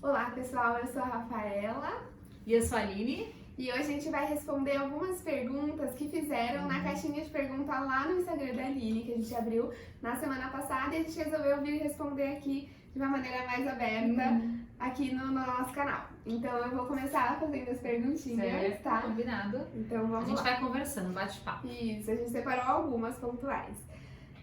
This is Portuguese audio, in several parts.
Olá pessoal, eu sou a Rafaela E eu sou a Aline. e hoje a gente vai responder algumas perguntas que fizeram na caixinha de pergunta lá no Instagram da Aline, que a gente abriu na semana passada e a gente resolveu vir responder aqui de uma maneira mais aberta aqui no nosso canal. Então eu vou começar fazendo as perguntinhas, Certo, tá? combinado. Então A vamos gente lá. vai conversando, bate-papo. Isso, a gente separou algumas pontuais.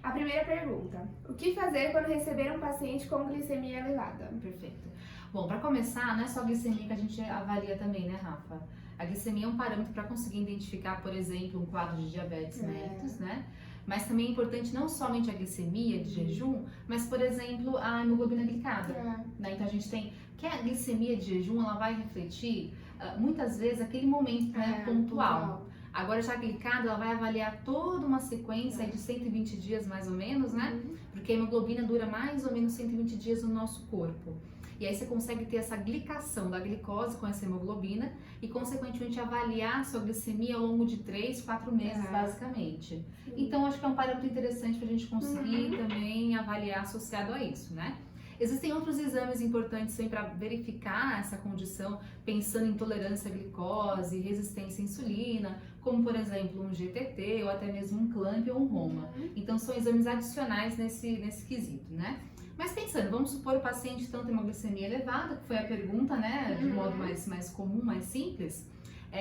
A primeira pergunta: o que fazer quando receber um paciente com glicemia elevada? Perfeito. Bom, para começar, não é só a glicemia que a gente avalia também, né, Rafa? A glicemia é um parâmetro para conseguir identificar, por exemplo, um quadro de diabetes mellitus, né? Mas também é importante não somente a glicemia de jejum, mas, por exemplo, a hemoglobina glicada. Né? Então a gente tem que a glicemia de jejum, ela vai refletir muitas vezes aquele momento pontual. Agora já a glicada, ela vai avaliar toda uma sequência aí de 120 dias mais ou menos, né? Porque a hemoglobina dura mais ou menos 120 dias no nosso corpo. E aí você consegue ter essa glicação da glicose com essa hemoglobina e consequentemente avaliar a sua glicemia ao longo de 3, 4 meses basicamente. Então acho que é um parâmetro interessante para a gente conseguir também avaliar associado a isso, né? Existem outros exames importantes para verificar essa condição, pensando em intolerância à glicose, resistência à insulina, como por exemplo um GTT ou até mesmo um CLAMP ou um ROMA. Então são exames adicionais nesse quesito, né? Mas pensando, vamos supor o paciente então tem uma glicemia elevada, que foi a pergunta, né, de modo mais comum, mais simples.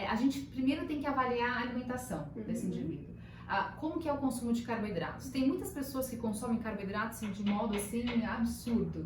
A gente primeiro tem que avaliar a alimentação desse indivíduo. Como que é o consumo de carboidratos? Tem muitas pessoas que consomem carboidratos de modo assim absurdo,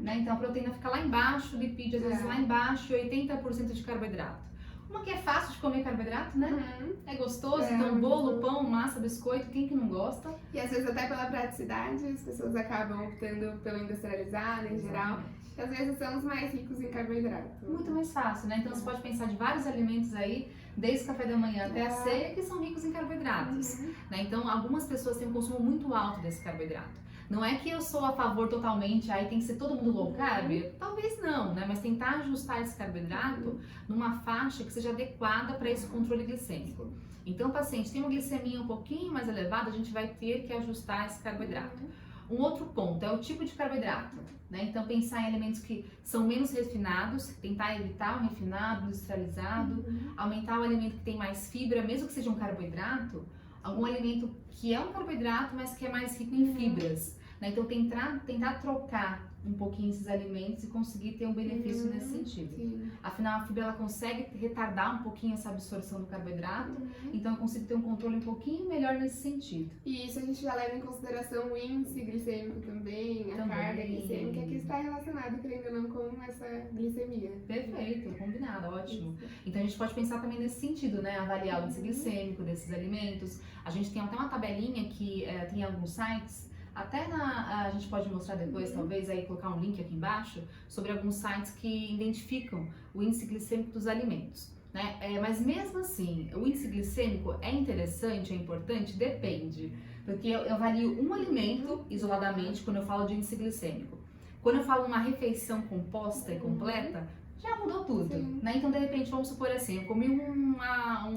né? Então a proteína fica lá embaixo, o lipídio às vezes lá embaixo, 80% de carboidrato. Uma que é fácil de comer carboidrato, né? É gostoso, então bolo, pão, massa, biscoito, quem que não gosta? E às vezes até pela praticidade, as pessoas acabam optando pelo industrializado em geral, que às vezes são os mais ricos em carboidrato. Muito mais fácil, né? Então você pode pensar de vários alimentos aí, desde o café da manhã até a ceia, que são ricos em carboidratos. Né? Então algumas pessoas têm um consumo muito alto desse carboidrato. Não é que eu sou a favor totalmente, aí tem que ser todo mundo low carb? Talvez não, né? Mas tentar ajustar esse carboidrato numa faixa que seja adequada para esse controle glicêmico. Então o paciente tem uma glicemia um pouquinho mais elevada, a gente vai ter que ajustar esse carboidrato. Um outro ponto é o tipo de carboidrato, né? Então pensar em alimentos que são menos refinados, tentar evitar o refinado, industrializado, aumentar o alimento que tem mais fibra, mesmo que seja um carboidrato, algum alimento que é um carboidrato, mas que é mais rico em fibras, né? Então tentar trocar um pouquinho esses alimentos e conseguir ter um benefício nesse sentido. Afinal, a fibra ela consegue retardar um pouquinho essa absorção do carboidrato, então eu consigo ter um controle um pouquinho melhor nesse sentido. E isso a gente já leva em consideração o índice glicêmico também, a carga glicêmica, que está relacionado, querendo ou não, com essa glicemia. Perfeito, combinado, ótimo. Então a gente pode pensar também nesse sentido, né? Avaliar o índice glicêmico desses alimentos. A gente tem até uma tabelinha que tem alguns sites. Até a gente pode mostrar depois, talvez, aí colocar um link aqui embaixo, sobre alguns sites que identificam o índice glicêmico dos alimentos. Né? Mas mesmo assim, o índice glicêmico é interessante, é importante? Depende. Porque eu avalio um alimento isoladamente quando eu falo de índice glicêmico. Quando eu falo uma refeição composta e completa, já mudou tudo. Né? Então, de repente, vamos supor assim, eu comi um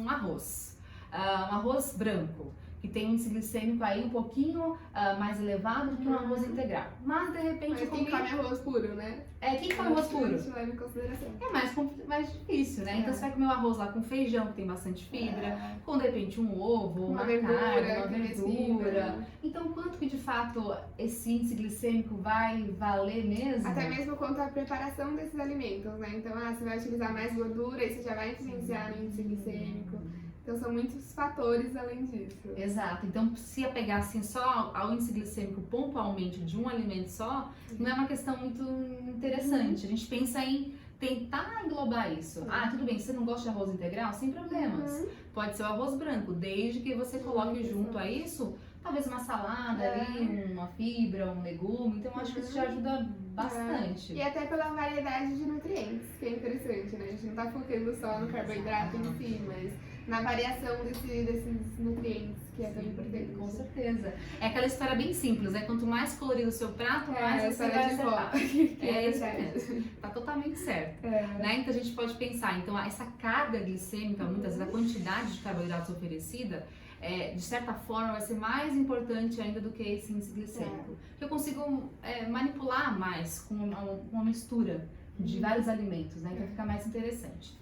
arroz, um arroz branco, que tem um índice glicêmico aí um pouquinho mais elevado do que um arroz integral. Mas de repente Mas quem come arroz puro, né? Quem come arroz puro? A gente leva em consideração. É mais difícil, né? Então você vai comer um arroz lá com feijão, que tem bastante fibra, com de repente um ovo, uma carne, uma verdura. Então quanto que de fato esse índice glicêmico vai valer mesmo? Até mesmo quanto à preparação desses alimentos, né? Então, você vai utilizar mais gordura, isso já vai influenciar no índice glicêmico. Então são muitos fatores além disso. Exato. Então se apegar assim só ao índice glicêmico pontualmente de um alimento só, não é uma questão muito interessante. A gente pensa em tentar englobar isso. Tudo bem, se você não gosta de arroz integral, sem problemas. Pode ser o arroz branco, desde que você coloque junto a isso, talvez uma salada ali, uma fibra, um legume. Então eu acho que isso já ajuda bastante. E até pela variedade de nutrientes, que é interessante, né? A gente não tá focando só no carboidrato em si, mas na variação desses nutrientes, que é tão importante. Com certeza. É aquela história bem simples, né? Quanto mais colorido o seu prato, mais você vai acertar. É isso mesmo. Tá totalmente certo. Né? Então a gente pode pensar, então essa carga glicêmica, muitas vezes a quantidade de carboidratos oferecida, de certa forma vai ser mais importante ainda do que esse índice glicêmico. Que eu consigo manipular mais com uma mistura de vários alimentos, né? Então fica mais interessante.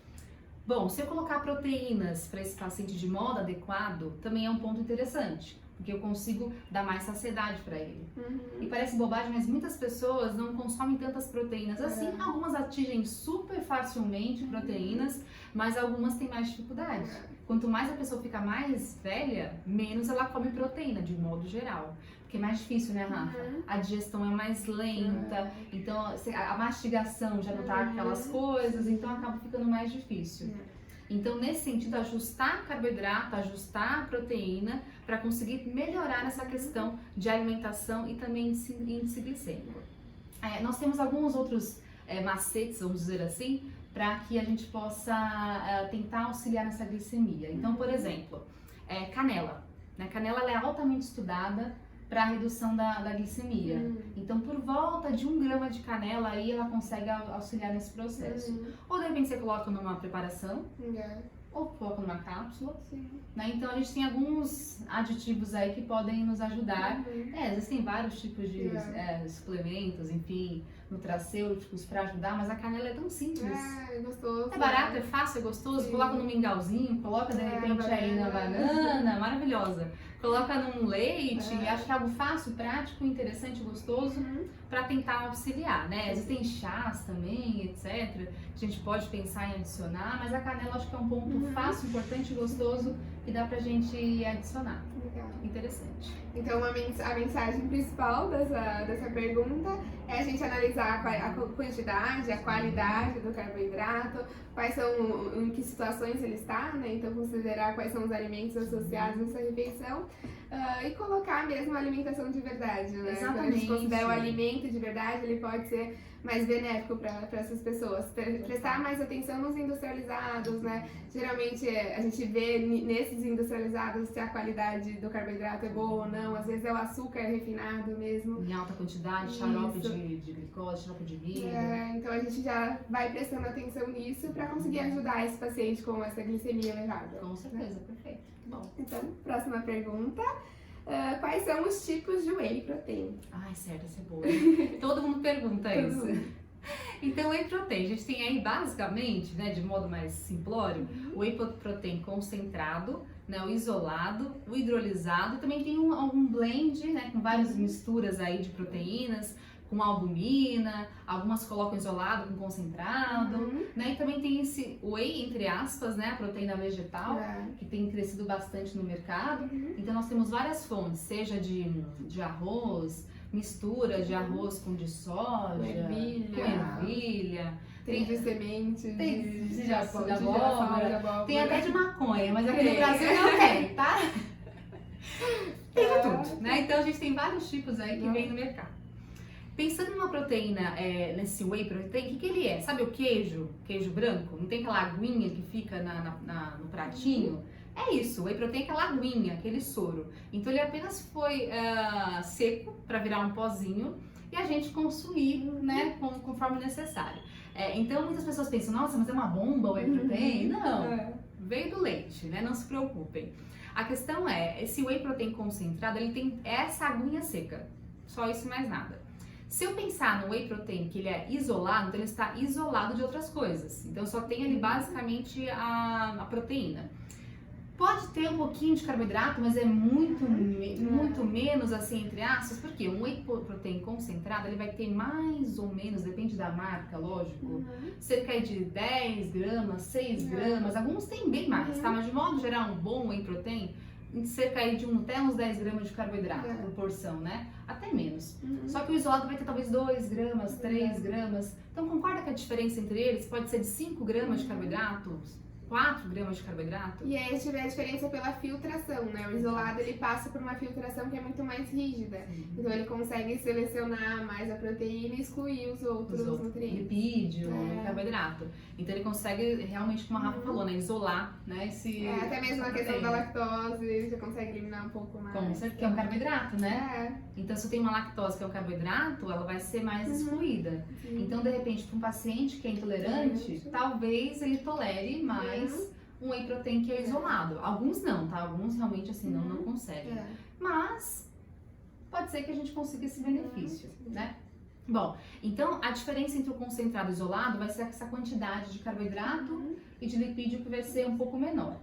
Bom, se eu colocar proteínas para esse paciente de modo adequado, também é um ponto interessante, porque eu consigo dar mais saciedade para ele. E parece bobagem, mas muitas pessoas não consomem tantas proteínas assim. Algumas atingem super facilmente proteínas, mas algumas têm mais dificuldade. Quanto mais a pessoa fica mais velha, menos ela come proteína, de modo geral. Porque é mais difícil, né, Rafa? A digestão é mais lenta, então a mastigação já não tá aquelas coisas, então acaba ficando mais difícil. Então, nesse sentido, ajustar carboidrato, ajustar a proteína para conseguir melhorar essa questão de alimentação e também índice glicêmico. Nós temos alguns outros macetes, vamos dizer assim, para que a gente possa tentar auxiliar nessa glicemia. Então, por exemplo, canela. Canela ela é altamente estudada para a redução da glicemia. Então, por volta de 1 grama de canela, aí ela consegue auxiliar nesse processo. Ou de repente você coloca numa preparação, ou coloca numa cápsula. Né? Então, a gente tem alguns aditivos aí que podem nos ajudar. Existem vários tipos de suplementos, enfim, nutracêuticos para ajudar, mas a canela é tão simples. É gostoso. É barato, é fácil, é gostoso. Coloca no mingauzinho, coloca de repente aí na banana, maravilhosa. Coloca num leite, acho que é algo fácil, prático, interessante, gostoso, para tentar auxiliar, né? Existem chás também, etc. A gente pode pensar em adicionar, mas a canela acho que é um ponto fácil, importante e gostoso que dá pra gente adicionar. Legal. Interessante. Então, a mensagem principal dessa pergunta é a gente analisar a quantidade, a qualidade do carboidrato, em que situações ele está, né? Então, considerar quais são os alimentos associados a essa refeição e colocar mesmo a alimentação de verdade, né? Exatamente. Quando a gente considera o alimento de verdade, ele pode ser mais benéfico para essas pessoas. Prestar mais atenção nos industrializados, né? Geralmente a gente vê nesses industrializados se a qualidade do carboidrato é boa ou não. Às vezes é o açúcar refinado mesmo. Em alta quantidade, xarope de glicose, xarope de milho. Então a gente já vai prestando atenção nisso para conseguir ajudar esse paciente com essa glicemia elevada. Com certeza, perfeito. Bom. Então, próxima pergunta. Quais são os tipos de whey protein? Ai, certo, essa é boa. Todo mundo pergunta isso. Então, whey protein, a gente tem aí basicamente, né, de modo mais simplório, o whey protein concentrado, né, o isolado, o hidrolisado, também tem um blend, né, com várias misturas aí de proteínas, com albumina, algumas colocam isolado com concentrado, né, e também tem esse whey, entre aspas, né, a proteína vegetal, que tem crescido bastante no mercado. Então nós temos várias fontes, seja de arroz, mistura de arroz com de soja, com ervilha, tem de sementes, de abóbora, tem até de maconha, mas aqui no Brasil não tem, tá? Tem de tudo, né? Então a gente tem vários tipos aí que vem no mercado. Pensando numa proteína, nesse whey protein, o que ele é? Sabe o queijo branco? Não tem aquela aguinha que fica no pratinho? É isso, o whey protein é aquela aguinha, aquele soro. Então ele apenas foi seco para virar um pozinho e a gente consumir, né, conforme necessário. Então muitas pessoas pensam, nossa, mas é uma bomba o whey protein? Não, veio do leite, né? Não se preocupem. A questão é, esse whey protein concentrado, ele tem essa aguinha seca, só isso e mais nada. Se eu pensar no whey protein que ele é isolado, então ele está isolado de outras coisas. Então só tem ali basicamente a proteína. Pode ter um pouquinho de carboidrato, mas é muito menos assim, entre aspas, porque um whey protein concentrado, ele vai ter mais ou menos, depende da marca, lógico, cerca de 10 gramas, 6 gramas, alguns têm bem mais, tá? Mas de modo geral, um bom whey protein, cerca de até uns 10 gramas de carboidrato por porção, né? Até menos. Só que o isolado vai ter talvez 2 gramas, 3 gramas. Então concorda que a diferença entre eles pode ser de 5 gramas de carboidrato, 4 gramas de carboidrato? E aí a gente vê a diferença pela filtração, né? O isolado ele passa por uma filtração que é muito mais rígida. Então ele consegue selecionar mais a proteína e excluir os outros nutrientes. Lipídio, carboidrato. Então ele consegue realmente, como a Rafa falou, né? Isolar, né? Até mesmo a questão da lactose, ele já consegue eliminar um pouco mais. Com certeza, que é um carboidrato, né? Então se eu tenho uma lactose que é um carboidrato, ela vai ser mais excluída. Então de repente, para um paciente que é intolerante, talvez ele tolere mais um whey protein que é isolado. Alguns não, tá? Alguns realmente assim não conseguem. Mas pode ser que a gente consiga esse benefício, né? Bom, então a diferença entre o concentrado e o isolado vai ser essa quantidade de carboidrato e de lipídio que vai ser um pouco menor.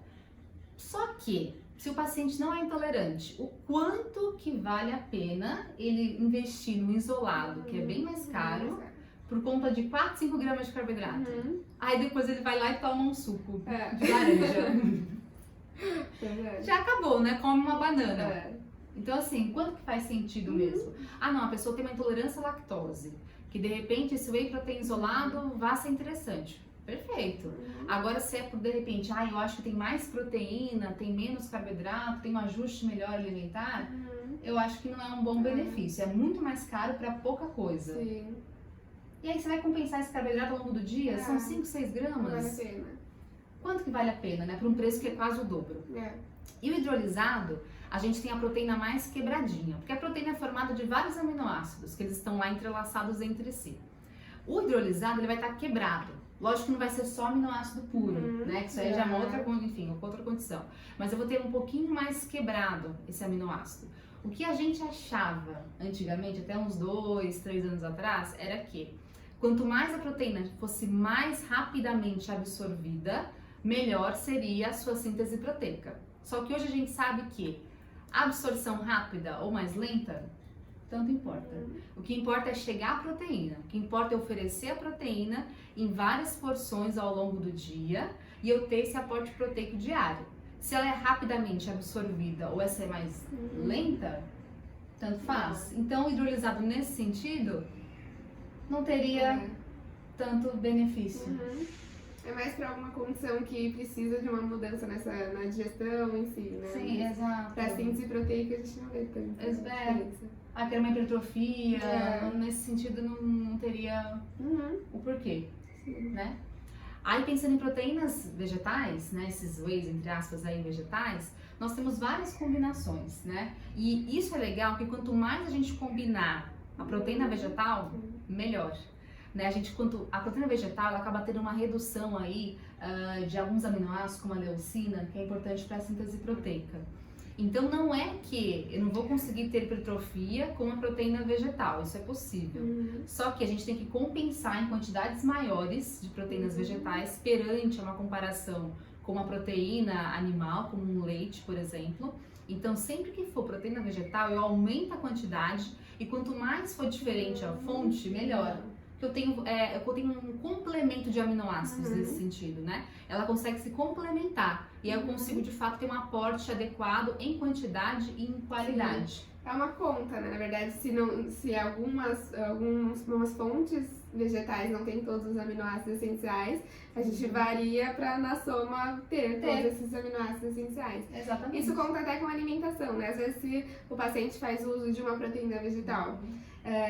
Só que, se o paciente não é intolerante, o quanto que vale a pena ele investir no isolado, que é bem mais caro, por conta de 4, 5 gramas de carboidrato. Aí depois ele vai lá e toma um suco de laranja. Já acabou, né? Come uma banana. Então assim, quanto que faz sentido mesmo? Ah não, a pessoa tem uma intolerância à lactose, que de repente esse whey protein isolado vai ser interessante. Perfeito. Agora se é por de repente, eu acho que tem mais proteína, tem menos carboidrato, tem um ajuste melhor alimentar, eu acho que não é um bom benefício. É muito mais caro para pouca coisa. Sim. E aí você vai compensar esse carboidrato ao longo do dia? São 5, 6 gramas? Vale a pena. Quanto que vale a pena, né? Por um preço que é quase o dobro. E o hidrolisado, a gente tem a proteína mais quebradinha, porque a proteína é formada de vários aminoácidos, que eles estão lá entrelaçados entre si. O hidrolisado, ele vai estar quebrado. Lógico que não vai ser só aminoácido puro, né? Que isso aí já é uma outra condição. Mas eu vou ter um pouquinho mais quebrado esse aminoácido. O que a gente achava antigamente, até uns 2, 3 anos atrás, era que quanto mais a proteína fosse mais rapidamente absorvida, melhor seria a sua síntese proteica. Só que hoje a gente sabe que a absorção rápida ou mais lenta, tanto importa. O que importa é chegar à proteína. O que importa é oferecer a proteína em várias porções ao longo do dia e eu ter esse aporte proteico diário. Se ela é rapidamente absorvida ou essa é mais lenta, tanto faz. Então, o hidrolisado nesse sentido não teria tanto benefício. É mais para alguma condição que precisa de uma mudança na digestão em si, né? Sim, exato. Para síntese proteica a gente não vê tanto. Quer uma hipertrofia, nesse sentido não teria o porquê, né? Aí pensando em proteínas vegetais, né, esses wheys, entre aspas, aí vegetais, nós temos várias combinações, né? E isso é legal, porque quanto mais a gente combinar a proteína vegetal, melhor. Né? A proteína vegetal ela acaba tendo uma redução aí de alguns aminoácidos, como a leucina, que é importante para a síntese proteica. Então não é que eu não vou conseguir ter hipertrofia com a proteína vegetal, isso é possível. Só que a gente tem que compensar em quantidades maiores de proteínas vegetais perante uma comparação com uma proteína animal, como um leite, por exemplo. Então sempre que for proteína vegetal, eu aumento a quantidade e quanto mais for diferente a fonte, melhor. Que eu tenho um complemento de aminoácidos nesse sentido, né? Ela consegue se complementar e aí eu consigo de fato ter um aporte adequado em quantidade e em qualidade. É uma conta, né? Na verdade, se algumas fontes vegetais não tem todos os aminoácidos essenciais, a gente varia para na soma ter todos esses aminoácidos essenciais. Exatamente. Isso conta até com a alimentação, né? Às vezes se o paciente faz uso de uma proteína vegetal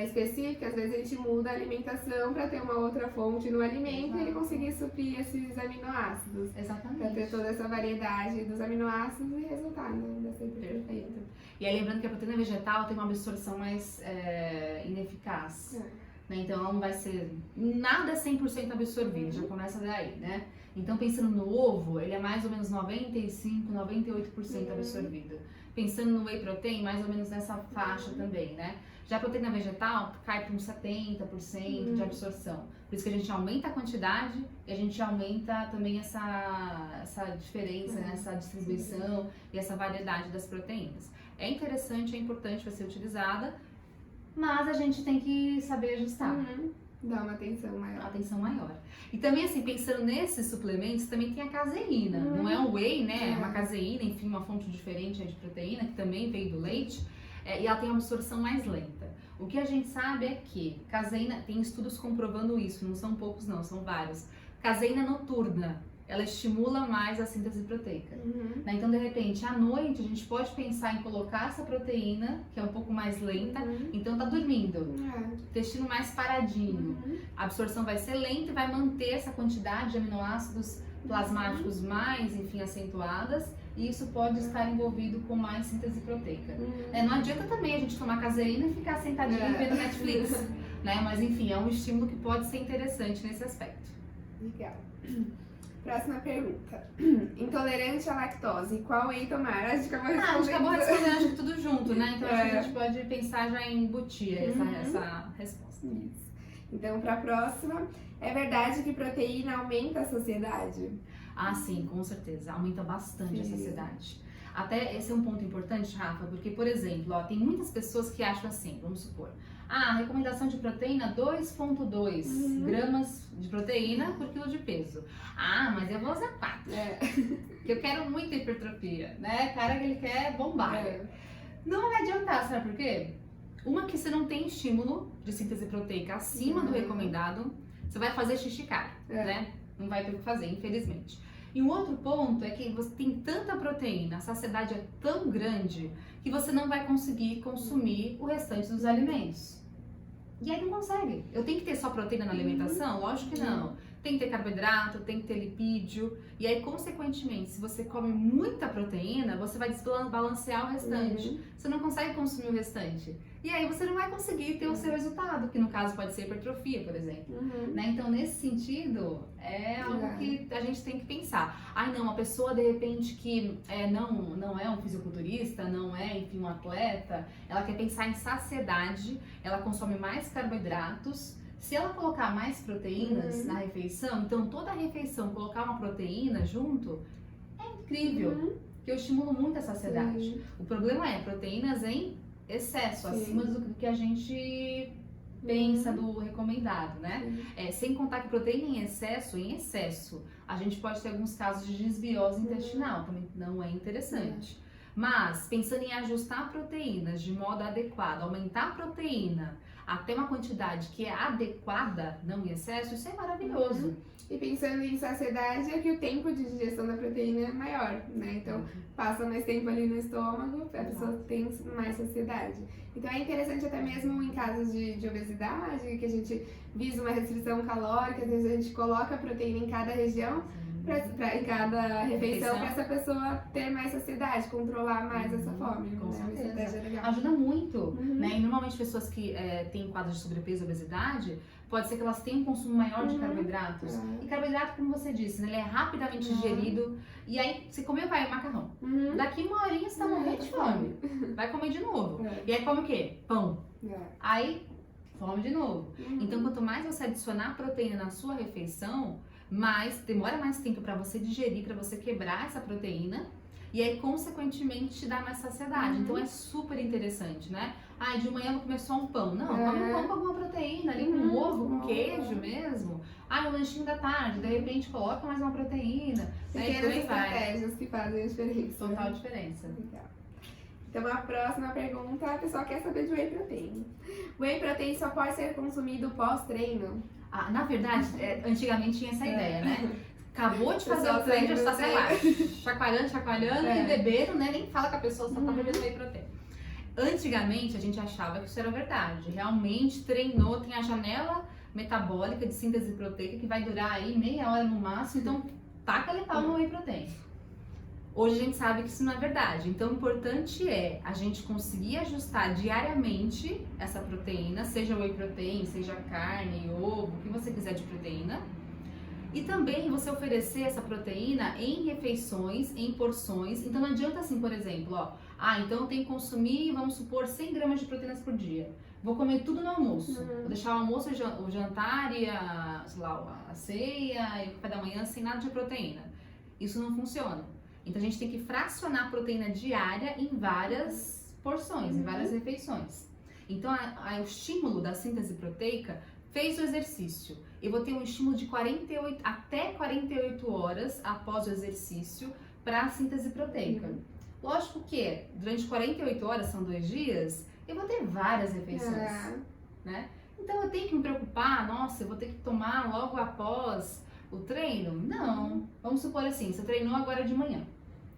específica, às vezes a gente muda a alimentação para ter uma outra fonte no alimento e ele conseguir suprir esses aminoácidos. Exatamente. Para ter toda essa variedade dos aminoácidos e resultar, né? Perfeito. E aí lembrando que a proteína vegetal tem uma absorção mais ineficaz. Né? Então ela não vai ser nada 100% absorvido, já começa daí, né? Então pensando no ovo, ele é mais ou menos 95, 98% absorvido. Pensando no whey protein, mais ou menos nessa faixa também, né? Já a proteína vegetal cai para uns 70% de absorção. Por isso que a gente aumenta a quantidade e a gente aumenta também essa diferença, né? Essa distribuição e essa variedade das proteínas. É interessante, é importante para ser utilizada, mas a gente tem que saber ajustar. Dá uma atenção maior. E também assim, pensando nesses suplementos, também tem a caseína. Não é um whey, né? É uma caseína, enfim, uma fonte diferente de proteína, que também veio do leite. E ela tem uma absorção mais lenta. O que a gente sabe é que caseína, tem estudos comprovando isso, não são poucos não, são vários. Caseína noturna, ela estimula mais a síntese proteica. Né? Então, de repente, à noite, a gente pode pensar em colocar essa proteína, que é um pouco mais lenta, então tá dormindo, intestino mais paradinho. A absorção vai ser lenta e vai manter essa quantidade de aminoácidos plasmáticos mais, enfim, acentuadas, e isso pode estar envolvido com mais síntese proteica. Não adianta também a gente tomar caseína e ficar sentadinho vendo Netflix, né? Mas enfim, é um estímulo que pode ser interessante nesse aspecto. Legal. Próxima pergunta. Intolerante à lactose, qual whey tomar? A gente acabou A gente acabou respondendo. respondendo acho que tudo junto, né? Então acho que a gente pode pensar já em embutir essa resposta. Isso. Então, para a próxima, é verdade que proteína aumenta a saciedade? Ah, sim, com certeza. Aumenta bastante a Sim. saciedade. Até esse é um ponto importante, Rafa, porque, por exemplo, ó, tem muitas pessoas que acham assim, vamos supor, a recomendação de proteína 2,2 gramas de proteína por quilo de peso. Ah, mas eu vou usar 4, porque eu quero muita hipertrofia, né? Cara que ele quer bombar. Não vai adiantar, sabe por quê? Uma que você não tem estímulo de síntese proteica acima do recomendado, você vai fazer xixi caro, né? Não vai ter o que fazer, infelizmente. E um outro ponto é que você tem tanta proteína, a saciedade é tão grande que você não vai conseguir consumir o restante dos alimentos. E aí não consegue. Eu tenho que ter só proteína na alimentação? Lógico que não. Tem que ter carboidrato, tem que ter lipídio. E aí, consequentemente, se você come muita proteína, você vai desbalancear o restante. Você não consegue consumir o restante. E aí você não vai conseguir ter o seu resultado, que no caso pode ser hipertrofia, por exemplo. Né? Então, nesse sentido, é algo que a gente tem que pensar. Ai, não, uma pessoa, de repente, que não é um fisiculturista, não é, enfim, um atleta, ela quer pensar em saciedade, ela consome mais carboidratos. Se ela colocar mais proteínas na refeição, então toda a refeição colocar uma proteína junto, é incrível, que eu estimulo muito a saciedade. O problema é proteínas em excesso, acima do que a gente pensa do recomendado, né? Sem contar que proteína em excesso, a gente pode ter alguns casos de desbiose intestinal, também não é interessante. Mas, pensando em ajustar proteínas de modo adequado, aumentar a proteína até uma quantidade que é adequada, não em excesso, isso é maravilhoso. E pensando em saciedade, é que o tempo de digestão da proteína é maior, né? Então, passa mais tempo ali no estômago, a pessoa tem mais saciedade. Então, é interessante até mesmo em casos de obesidade, que a gente visa uma restrição calórica, às vezes a gente coloca proteína em cada região, em cada refeição, para essa pessoa ter mais saciedade, controlar mais essa fome. Com né? certeza. Legal. Ajuda muito, né? E normalmente pessoas que têm quadro de sobrepeso e obesidade, pode ser que elas tenham um consumo maior de carboidratos. E carboidrato, como você disse, né? Ele é rapidamente digerido. E aí, você comeu, vai, macarrão. Daqui uma horinha você tá morrendo de fome. Vai comer de novo. E aí come o quê? Pão. Aí, fome de novo. Então, quanto mais você adicionar proteína na sua refeição, demora mais tempo para você digerir, para você quebrar essa proteína e aí, consequentemente, te dá mais saciedade. Então, é super interessante, né? Ah, de manhã eu vou comer só um pão. Não, come um pão com alguma proteína ali, com ovo, com queijo mesmo. Ah, o lanchinho da tarde, de repente coloca mais uma proteína. Pequenas estratégias que fazem a diferença. Total diferença. Legal. Então, a próxima pergunta, a pessoa quer saber de whey protein. Whey protein só pode ser consumido pós-treino? Ah, na verdade, antigamente tinha essa ideia, né? Acabou de fazer o treino, já está, sei lá, chacoalhando e bebendo, né? Nem fala que a pessoa só tá bebendo whey protein. Antigamente, a gente achava que isso era verdade. Realmente, treinou, tem a janela metabólica de síntese proteica que vai durar aí meia hora no máximo, então taca letal no whey protein. Hoje a gente sabe que isso não é verdade, então o importante é a gente conseguir ajustar diariamente essa proteína, seja whey protein, seja carne, ovo, o que você quiser de proteína. E também você oferecer essa proteína em refeições, em porções. Então não adianta assim, por exemplo, então eu tenho que consumir, vamos supor, 100 gramas de proteínas por dia. Vou comer tudo no almoço. Vou deixar o almoço, o jantar e a ceia e o café da manhã sem nada de proteína. Isso não funciona. Então a gente tem que fracionar a proteína diária em várias porções, em várias refeições. Então o estímulo da síntese proteica fez o exercício. Eu vou ter um estímulo de até 48 horas após o exercício para a síntese proteica. Lógico que durante 48 horas, são 2 dias, eu vou ter várias refeições, né? Então eu tenho que me preocupar, nossa, eu vou ter que tomar logo após o treino? Não. Vamos supor assim, você treinou agora de manhã.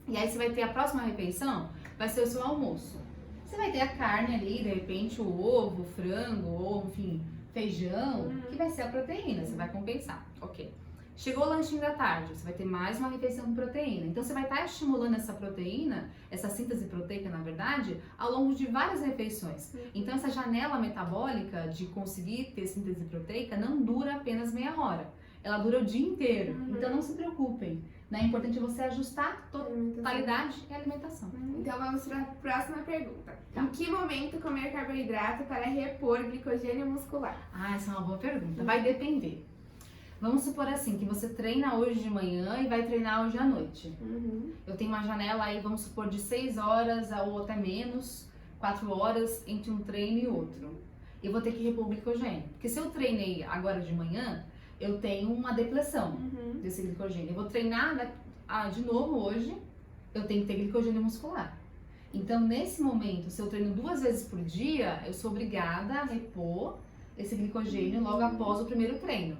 E aí você vai ter a próxima refeição, vai ser o seu almoço. Você vai ter a carne ali, de repente o ovo, o frango, ou enfim, feijão, que vai ser a proteína, você vai compensar. Ok. Chegou o lanchinho da tarde, você vai ter mais uma refeição com proteína. Então você vai estar estimulando essa proteína, essa síntese proteica, na verdade, ao longo de várias refeições. Então essa janela metabólica de conseguir ter síntese proteica não dura apenas meia hora. ela dura o dia inteiro. Então não se preocupem. Né? É importante você ajustar a totalidade e a alimentação. Então vamos para a próxima pergunta. Em que momento comer carboidrato para repor glicogênio muscular? Essa é uma boa pergunta. Vai depender. Vamos supor assim, que você treina hoje de manhã e vai treinar hoje à noite. Eu tenho uma janela aí, vamos supor, de 6 horas ou até menos, 4 horas entre um treino e outro. Eu vou ter que repor o glicogênio. Porque se eu treinei agora de manhã, eu tenho uma depleção desse glicogênio. Eu vou treinar de novo hoje, eu tenho que ter glicogênio muscular. Então, nesse momento, se eu treino 2 vezes por dia, eu sou obrigada a repor esse glicogênio logo após o primeiro treino.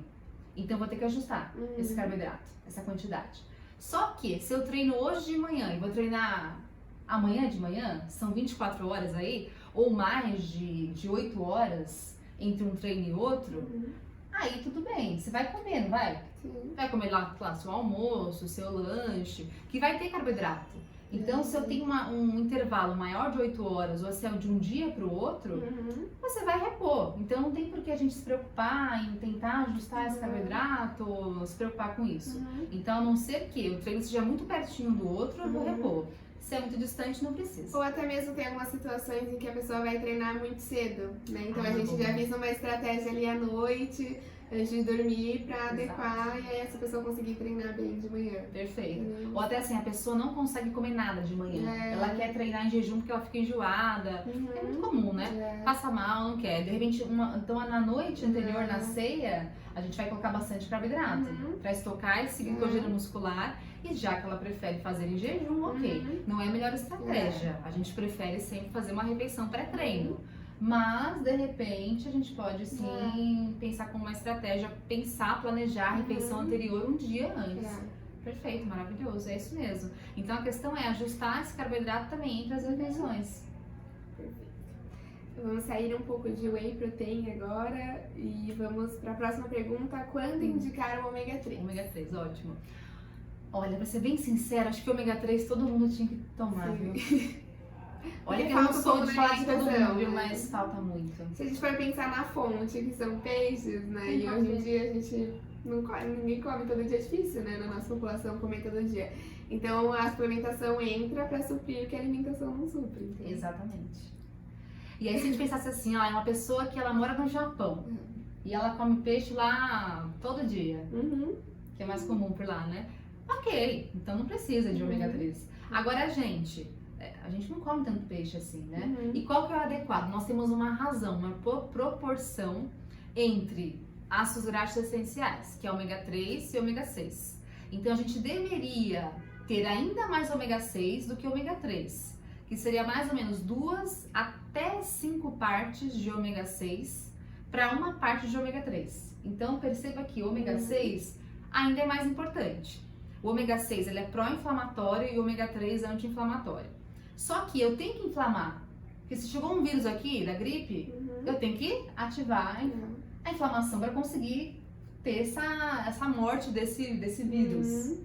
Então, eu vou ter que ajustar esse carboidrato, essa quantidade. Só que, se eu treino hoje de manhã e vou treinar amanhã de manhã, são 24 horas aí, ou mais de 8 horas entre um treino e outro, aí tudo bem, você vai comer, não vai? Sim. Vai comer lá seu almoço, seu lanche, que vai ter carboidrato. Então, se eu tenho um intervalo maior de 8 horas, ou se é de um dia para o outro, você vai repor. Então, não tem por que a gente se preocupar em tentar ajustar esse carboidrato, se preocupar com isso. Então, a não ser que o treino seja muito pertinho do outro, eu vou repor. Se é muito distante, não precisa. Ou até mesmo tem algumas situações em que a pessoa vai treinar muito cedo, né? Então a gente já fez uma estratégia ali à noite, antes de dormir, pra adequar e aí essa pessoa conseguir treinar bem de manhã. Perfeito. Ou até assim, a pessoa não consegue comer nada de manhã. Ela quer treinar em jejum porque ela fica enjoada. É muito comum, né? Passa mal, não quer. De repente, então na noite anterior, na ceia, a gente vai colocar bastante carboidrato pra estocar esse glicogênio muscular. E já que ela prefere fazer em jejum, ok. Não é a melhor estratégia. A gente prefere sempre fazer uma refeição pré-treino. Mas, de repente, a gente pode sim pensar com uma estratégia, planejar a refeição anterior um dia antes. Perfeito, maravilhoso, é isso mesmo. Então a questão é ajustar esse carboidrato também entre as refeições. Perfeito. Vamos sair um pouco de whey protein agora e vamos para a próxima pergunta. Quando indicar o ômega 3? Ômega 3, ótimo. Olha, pra ser bem sincera, acho que o ômega 3 todo mundo tinha que tomar, viu? Olha que eu não sou de falar de todo mundo, viu? Mas falta muito. Se a gente for pensar na fonte, que são peixes, né? E hoje em dia a gente não come, ninguém come todo dia, é difícil, né? Na nossa população comer todo dia. Então a suplementação entra pra suprir o que a alimentação não supre. Então. Exatamente. E aí se a gente pensasse assim, ó, é uma pessoa que ela mora no Japão e ela come peixe lá todo dia, que é mais comum por lá, né? Ok, então não precisa de ômega 3. Agora a gente não come tanto peixe assim, né? E qual que é o adequado? Nós temos uma razão, uma proporção entre ácidos graxos essenciais, que é ômega 3 e ômega 6. Então a gente deveria ter ainda mais ômega 6 do que ômega 3, que seria mais ou menos 2 até 5 partes de ômega 6 para uma parte de ômega 3. Então perceba que o ômega 6 ainda é mais importante. O ômega 6 ele é pró-inflamatório e o ômega 3 é anti-inflamatório. Só que eu tenho que inflamar, porque se chegou um vírus aqui da gripe, eu tenho que ativar a inflamação para conseguir ter essa morte desse vírus.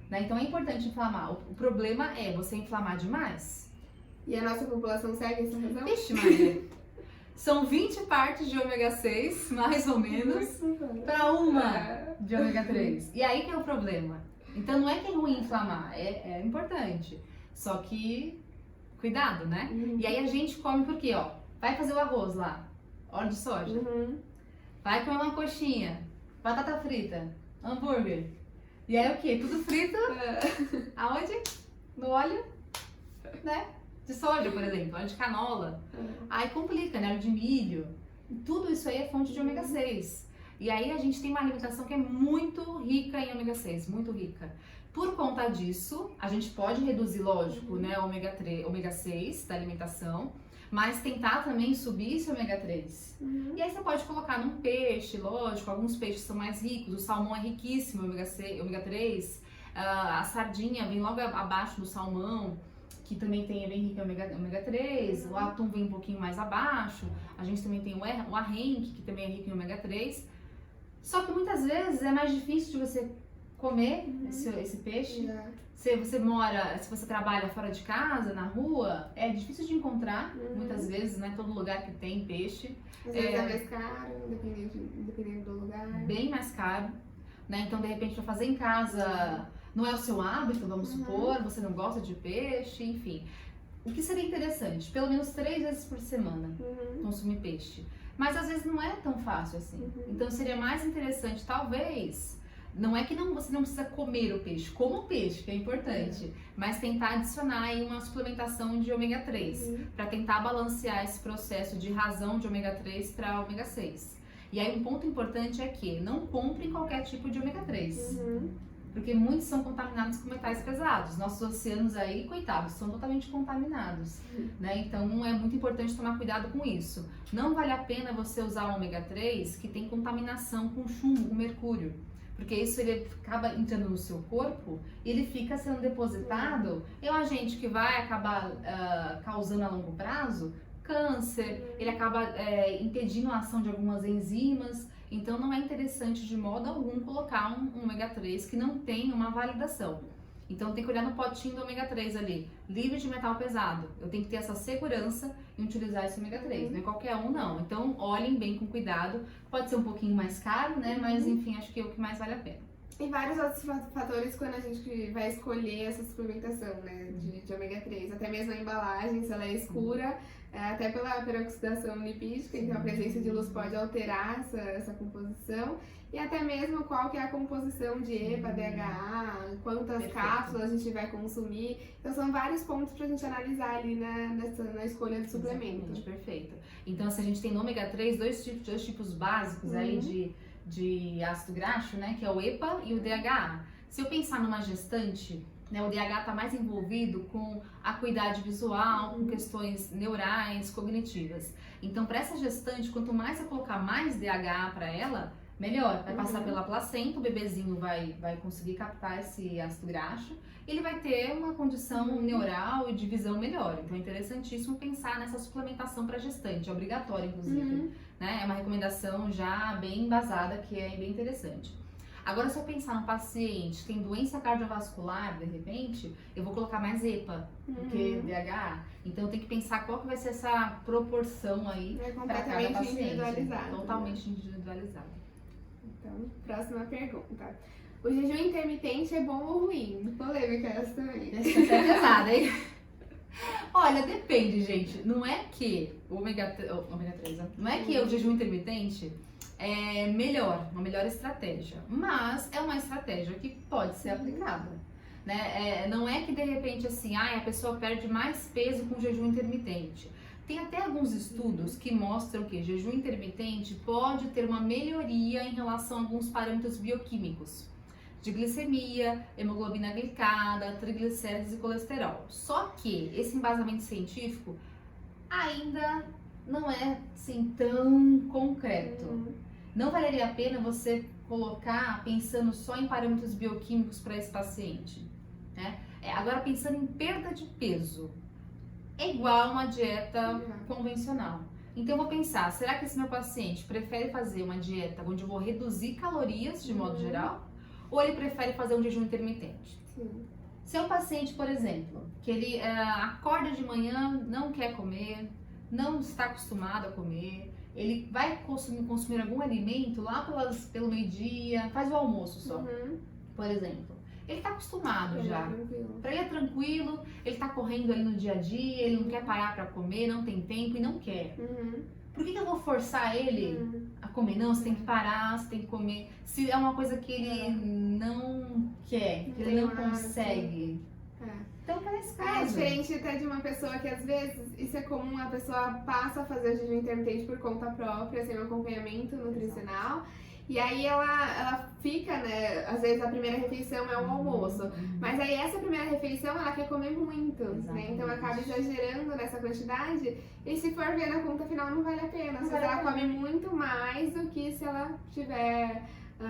Né? Então é importante inflamar. O problema é você inflamar demais. E a nossa população segue essa razão? Vixe, Maria. São 20 partes de ômega 6, mais ou menos, para uma de ômega 3. E aí que é o problema. Então não é que é ruim inflamar, é importante. Só que, cuidado, né? E aí a gente come por quê? Ó, vai fazer o arroz lá, óleo de soja. Vai comer uma coxinha, batata frita, hambúrguer. E aí o quê? Tudo frito. Aonde? No óleo, né? De soja, por exemplo, óleo de canola. Aí complica, né? Óleo de milho. Tudo isso aí é fonte de ômega 6. E aí a gente tem uma alimentação que é muito rica em ômega 6, muito rica. Por conta disso, a gente pode reduzir, lógico, né, ômega 6 da alimentação, mas tentar também subir esse ômega 3. E aí você pode colocar num peixe, lógico, alguns peixes são mais ricos, o salmão é riquíssimo em ômega 3, a sardinha vem logo abaixo do salmão, que também é bem rico em ômega 3, o atum vem um pouquinho mais abaixo, a gente também tem o arrenque, que também é rico em ômega 3. Só que muitas vezes é mais difícil de você comer esse peixe. Se você trabalha fora de casa, na rua, é difícil de encontrar, muitas vezes, né? Todo lugar que tem peixe. Às vezes é mais caro, dependendo do lugar. Bem mais caro. né? Então, de repente, para fazer em casa, não é o seu hábito, vamos supor, você não gosta de peixe, enfim. O que seria interessante? Pelo menos 3 vezes por semana consumir peixe. Mas às vezes não é tão fácil assim. Então seria mais interessante, talvez, não é que você não precisa comer o peixe, coma o peixe, que é importante, mas tentar adicionar aí uma suplementação de ômega 3, para tentar balancear esse processo de razão de ômega 3 para ômega 6. E aí um ponto importante é que não compre qualquer tipo de ômega 3. Porque muitos são contaminados com metais pesados. Nossos oceanos aí, coitados, são totalmente contaminados, né? Então é muito importante tomar cuidado com isso. Não vale a pena você usar o ômega 3 que tem contaminação com chumbo, com mercúrio. Porque isso ele acaba entrando no seu corpo e ele fica sendo depositado. É um agente que vai acabar causando a longo prazo câncer, ele acaba impedindo a ação de algumas enzimas. Então não é interessante de modo algum colocar um ômega 3 que não tem uma validação. Então tem que olhar no potinho do ômega 3 ali, livre de metal pesado. Eu tenho que ter essa segurança em utilizar esse ômega 3, não é qualquer um não. Então olhem bem com cuidado, pode ser um pouquinho mais caro, né? Mas enfim, acho que é o que mais vale a pena. E vários outros fatores quando a gente vai escolher essa suplementação, né, de ômega 3. Até mesmo a embalagem, se ela é escura, até pela peroxidação lipídica, então a presença de luz pode alterar essa composição. E até mesmo qual que é a composição de EPA, DHA, quantas cápsulas a gente vai consumir. Então são vários pontos pra gente analisar ali na escolha do suplemento. Exatamente, perfeito. Então se a gente tem no ômega 3 dois tipos básicos aí de ácido graxo, né, que é o EPA e o DHA. Se eu pensar numa gestante, né, o DHA está mais envolvido com acuidade visual, com questões neurais, cognitivas. Então, para essa gestante, quanto mais eu colocar mais DHA para ela, melhor. Vai passar pela placenta, o bebezinho vai conseguir captar esse ácido graxo, ele vai ter uma condição neural e de visão melhor. Então é interessantíssimo pensar nessa suplementação para gestante, é obrigatório inclusive, né? É uma recomendação já bem embasada que é bem interessante. Agora, se eu pensar num paciente que tem doença cardiovascular, de repente, eu vou colocar mais EPA do que DHA. Então, eu tenho que pensar qual que vai ser essa proporção aí para cada paciente. Individualizado. Totalmente individualizado. Então, próxima pergunta. O jejum intermitente é bom ou ruim? Polêmica essa também. Essa é pesada, hein? Olha, depende, gente. Não é que o ômega 3, não é que o jejum intermitente é uma melhor estratégia, mas é uma estratégia que pode ser aplicada, né? Não é que de repente assim, a pessoa perde mais peso com jejum intermitente. Tem até alguns estudos que mostram que jejum intermitente pode ter uma melhoria em relação a alguns parâmetros bioquímicos, de glicemia, hemoglobina glicada, triglicéridos e colesterol. Só que esse embasamento científico ainda não é assim tão concreto. Não valeria a pena você colocar pensando só em parâmetros bioquímicos para esse paciente, né? Agora pensando em perda de peso, é igual uma dieta convencional. Então eu vou pensar, será que esse meu paciente prefere fazer uma dieta onde eu vou reduzir calorias de modo geral? Ou ele prefere fazer um jejum intermitente? Se é um paciente, por exemplo, que ele acorda de manhã, não quer comer, não está acostumado a comer, ele vai consumir algum alimento lá pelo meio-dia, faz o almoço só, por exemplo. Ele está acostumado já. Para ele é tranquilo, ele está correndo ali no dia a dia, ele não quer parar para comer, não tem tempo e não quer. Por que eu vou forçar ele a comer? Não, você tem que parar, você tem que comer. Se é uma coisa que ele não quer, que ele não consegue. Então parece caso. É diferente até de uma pessoa que às vezes, isso é comum, a pessoa passa a fazer o jejum intermitente por conta própria, sem um acompanhamento nutricional. E aí ela fica, né, às vezes a primeira refeição é o almoço, mas aí essa primeira refeição ela quer comer muito, né, então acaba exagerando nessa quantidade e se for ver na conta final não vale a pena, às vezes ela come muito mais do que se ela estiver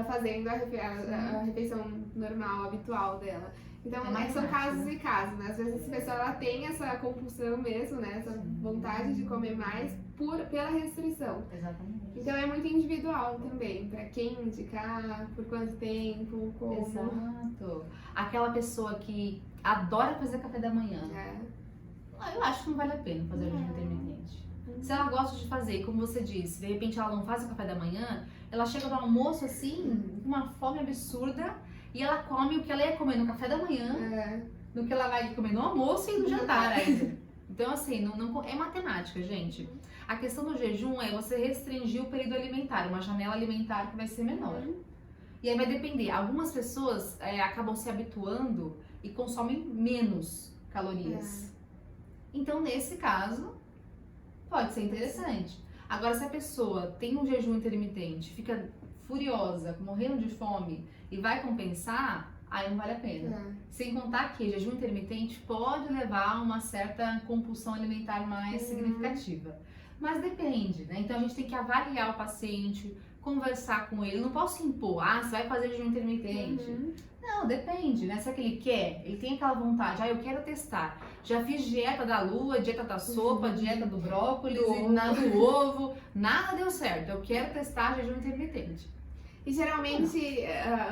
fazendo a refeição normal, habitual dela. Então, são casos e casos, né? Às vezes essa pessoa ela tem essa compulsão mesmo, né? Essa vontade de comer mais pela restrição. Exatamente. Então é muito individual também, pra quem indicar, por quanto tempo, como. Exato. Aquela pessoa que adora fazer café da manhã. Eu acho que não vale a pena fazer o jejum intermitente. Se ela gosta de fazer, como você disse, de repente ela não faz o café da manhã, ela chega no almoço assim, com uma fome absurda, e ela come o que ela ia comer no café da manhã, no que ela vai comer no almoço e no jantar ainda. Então, assim, não é matemática, gente. A questão do jejum é você restringir o período alimentar, uma janela alimentar que vai ser menor. E aí vai depender. Algumas pessoas acabam se habituando e consomem menos calorias. Então, nesse caso, pode ser interessante. Agora, se a pessoa tem um jejum intermitente, fica furiosa, morrendo de fome e vai compensar, aí não vale a pena. Sem contar que jejum intermitente pode levar a uma certa compulsão alimentar mais significativa. Mas depende, né? Então a gente tem que avaliar o paciente, conversar com ele. Não posso impor, você vai fazer jejum intermitente. Não, depende, né? Se é que ele quer, ele tem aquela vontade, eu quero testar. Já fiz dieta da lua, dieta da sopa, dieta do brócolis, do ovo, nada deu certo. Eu quero testar jejum intermitente. E geralmente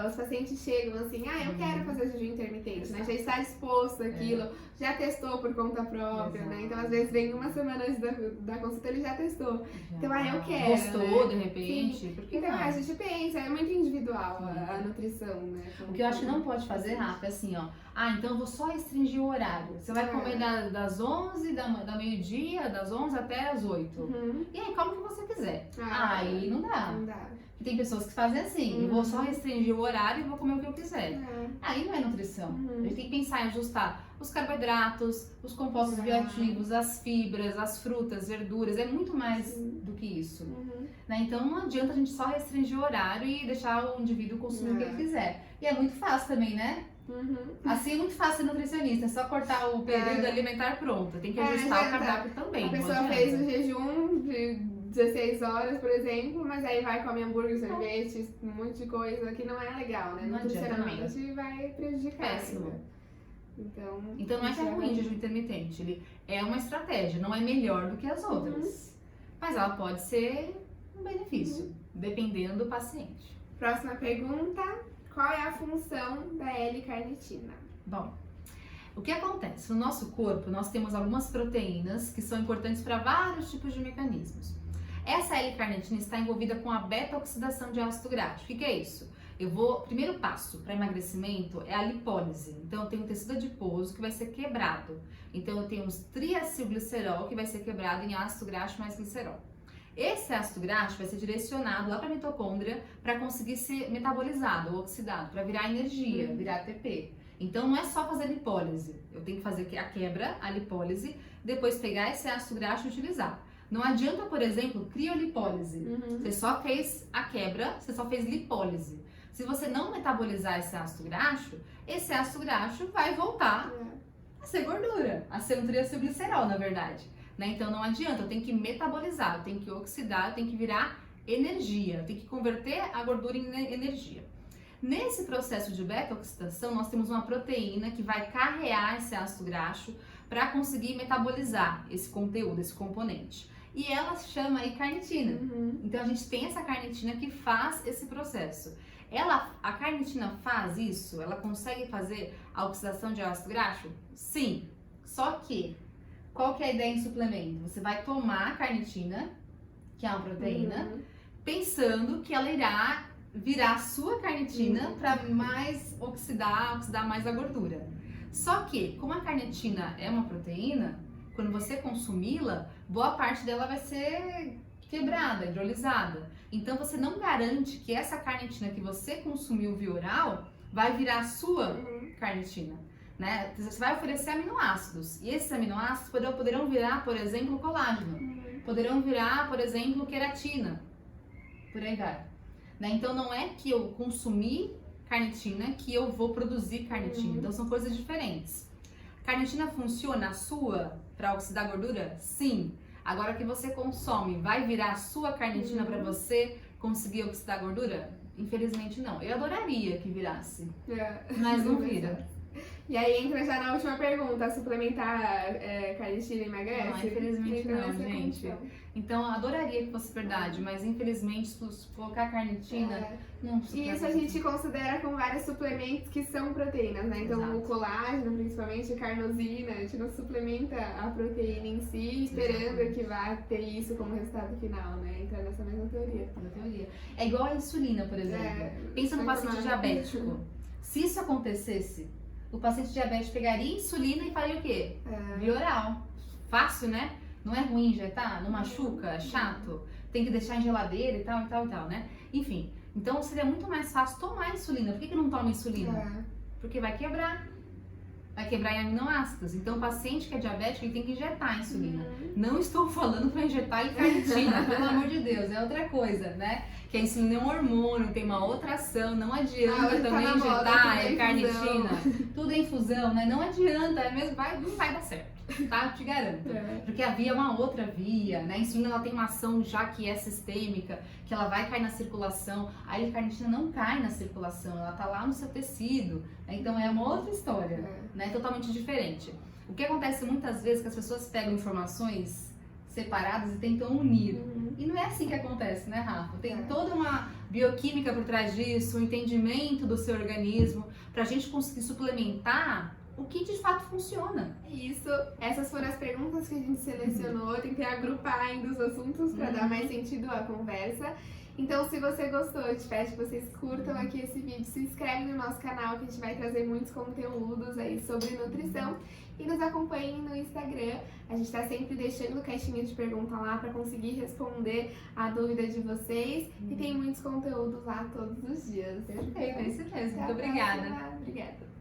os pacientes chegam assim, eu quero fazer jejum intermitente, né? Já está disposto àquilo, já testou por conta própria, né? Então às vezes vem uma semana antes da consulta ele já testou. Então eu quero. Gostou, né? de repente. Porque então a gente pensa, é muito individual a nutrição, né? O que eu acho que não pode fazer, Rafa, é assim, então eu vou só restringir o horário. Você vai comer das 11 da meio-dia, das 11 até as 8. E aí come o que você quiser. Aí não dá. Não dá. Tem pessoas que fazem assim, eu vou só restringir o horário e vou comer o que eu quiser. Aí não é nutrição. A gente tem que pensar em ajustar os carboidratos, os compostos bioativos, as fibras, as frutas, verduras. É muito mais do que isso. Né? Então não adianta a gente só restringir o horário e deixar o indivíduo consumir o que ele quiser. E é muito fácil também, né? Assim é muito fácil ser nutricionista, é só cortar o período alimentar pronto. Tem que ajustar o cardápio também. A pessoa fez o jejum de 16 horas, por exemplo, mas aí vai comer hambúrguer, sorvete, um monte de coisa que não é legal, né? Nutricionalmente vai prejudicar. Péssimo. Então não é que é ruim o jejum intermitente, ele é uma estratégia, não é melhor do que as outras. Mas ela pode ser um benefício, dependendo do paciente. Próxima pergunta, qual é a função da L-carnitina? Bom, o que acontece? No nosso corpo, nós temos algumas proteínas que são importantes para vários tipos de mecanismos. Essa L-carnitina está envolvida com a beta-oxidação de ácido graxo. O que é isso? Primeiro passo para emagrecimento é a lipólise. Então eu tenho um tecido adiposo que vai ser quebrado. Então eu tenho um triacilglicerol que vai ser quebrado em ácido graxo mais glicerol. Esse ácido graxo vai ser direcionado lá para a mitocôndria para conseguir ser metabolizado ou oxidado, para virar energia, virar ATP. Então não é só fazer lipólise, eu tenho que fazer a quebra, a lipólise, depois pegar esse ácido graxo e utilizar. Não adianta, por exemplo, criolipólise. Você só fez a quebra, você só fez lipólise. Se você não metabolizar esse ácido graxo vai voltar a ser gordura, a ser um triacilglicerol, na verdade. Né? Então não adianta, eu tenho que metabolizar, eu tenho que oxidar, eu tenho que virar energia, eu tenho que converter a gordura em energia. Nesse processo de beta-oxidação, nós temos uma proteína que vai carrear esse ácido graxo para conseguir metabolizar esse conteúdo, esse componente. E ela se chama aí carnitina. Então a gente tem essa carnitina que faz esse processo. A carnitina faz isso? Ela consegue fazer a oxidação de ácido graxo? Sim. Só que, qual que é a ideia em suplemento? Você vai tomar a carnitina, que é uma proteína, pensando que ela irá virar a sua carnitina para mais oxidar mais a gordura. Só que, como a carnitina é uma proteína, quando você consumi-la, boa parte dela vai ser quebrada, hidrolisada. Então você não garante que essa carnitina que você consumiu via oral vai virar a sua carnitina. Né? Você vai oferecer aminoácidos, e esses aminoácidos poderão virar, por exemplo, colágeno, poderão virar, por exemplo, queratina, por aí vai. Né? Então não é que eu consumi carnitina que eu vou produzir carnitina, então são coisas diferentes. Carnitina funciona a sua para oxidar gordura? Sim. Agora que você consome, vai virar a sua carnitina para você conseguir oxidar gordura? Infelizmente não. Eu adoraria que virasse, mas não vira. E aí entra já na última pergunta, suplementar carnitina emagrece? Não, infelizmente Entra não, nessa gente. condição. Então, eu adoraria que fosse verdade, mas infelizmente, se colocar carnitina, não E isso a gente considera com vários suplementos que são proteínas, né? Então, Exato. o colágeno, principalmente, a carnosina, a gente não suplementa a proteína em si, esperando Exatamente. que vá ter isso como resultado final, né? Entra nessa mesma teoria. Na teoria. É igual a insulina, por exemplo. Pensa no vai paciente tomar. diabético. Se isso acontecesse, o paciente diabético pegaria insulina e faria o quê? Via oral. Fácil, né? Não é ruim injetar? Não machuca? É chato? Tem que deixar em geladeira e tal, e tal, e tal, né? Enfim, então seria muito mais fácil tomar insulina. Por que não toma insulina? Porque vai quebrar. Vai quebrar em aminoácidos. Então, o paciente que é diabético, ele tem que injetar a insulina. Não estou falando para injetar em carnitina, pelo amor de Deus, é outra coisa, né? Que a insulina é um hormônio, tem uma outra ação, não adianta também injetar carnitina. Tudo é infusão, né? Não adianta, não vai dar certo. Tá? Eu te garanto. Porque a via é uma outra via, né? A insulina ela tem uma ação já que é sistêmica, que ela vai cair na circulação. Aí a carnitina não cai na circulação, ela tá lá no seu tecido. Né? Então é uma outra história, né? Totalmente diferente. O que acontece muitas vezes é que as pessoas pegam informações separadas e tentam unir. E não é assim que acontece, né, Rafa? Tem toda uma bioquímica por trás disso, um entendimento do seu organismo, pra gente conseguir suplementar o que de fato funciona. Isso, essas foram as perguntas que a gente selecionou. Tentei agrupar ainda os assuntos para dar mais sentido à conversa. Então, se você gostou, eu te peço que vocês curtam aqui esse vídeo, se inscreve no nosso canal que a gente vai trazer muitos conteúdos aí sobre nutrição e nos acompanhem no Instagram. A gente tá sempre deixando caixinha de pergunta lá para conseguir responder a dúvida de vocês e tem muitos conteúdos lá todos os dias. Perfeito, é isso mesmo. Até Muito a obrigada. próxima. Obrigada.